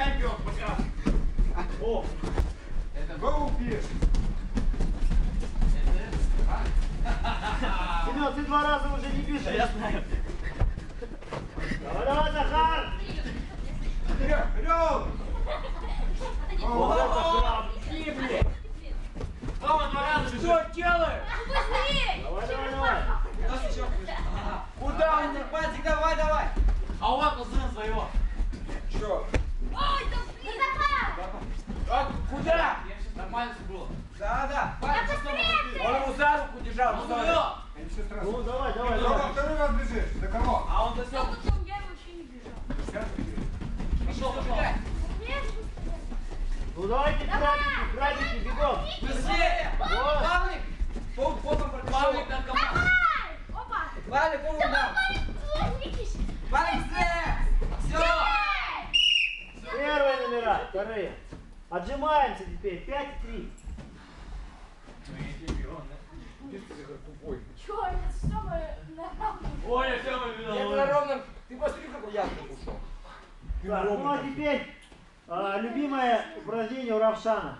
чемпион пока. О, это Гоупиш. Семен, ты 2 раза уже не бежишь. Я знаю. Давай, давай, Захар! Вперед, вперед! Вот это прям. Блин! Мама 2 раза, что делаешь? Быстрее! Давай, давай, давай. Куда он? Пальчик, давай, давай! А у вас позывно своего. Чё? Ой, да блин! А, куда? Нормально все было. Да, пальчик снова. Он его за руку держал. Ну, давай, давай, Кто давай. второй раз бежишь? До кого? А он засел. Потом я вообще не бежал. Пошел. Нет, Ну, давайте крабики, бегом. Быстрее! Вот. Павлик! Потом пробежал. Павлик наркоман. давай! Опа! Павлик, он удар. Павлик, быстрее! Все! Первые номера, вторые. Отжимаемся теперь. 5 и 3. Чё, это самое нормальное. Ой, все, мы Я на ровном. Ты посмотри, какой я ушел. Так, ну а теперь любимое упражнение у Равшана.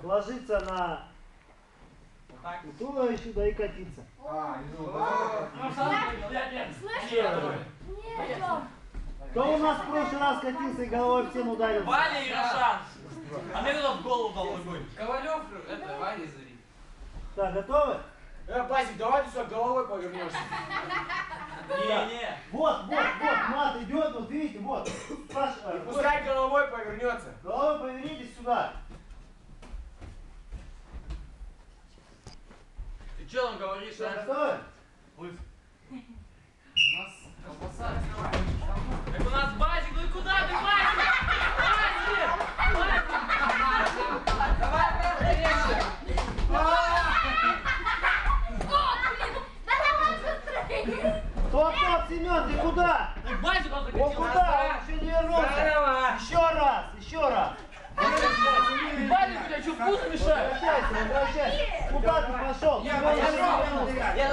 Ложиться на туловище, да и катиться. Слышишь? Нет. Нет, Тём. Кто у нас в прошлый раз катился и головой в стену ударился? Ваня и Рошан. А мне туда в голову дал ногой. Ковалев, это Ваня Зари. Так, готовы? Базик, давай ты сюда головой повернешься. Не. Вот, мат идет, вот видите, вот. Саша, Пускай головой повернется. головой повернитесь сюда. Ты что там говоришь, Все, а? готовы? У нас колбаса. Так у нас Базик, ну и куда ты, Базик? Базик! Давай, быстрее. Да давай быстрее. Стоп, Семен, ты куда? Так Базик он Он закатил. куда? Он еще не вернулся. Еще раз. Базик, у тебя что, вкус мешает? Возвращайся. Куда ты пошел? Я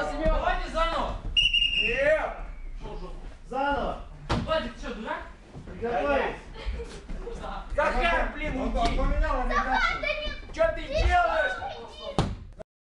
за Семена. Давай не заново. Нет.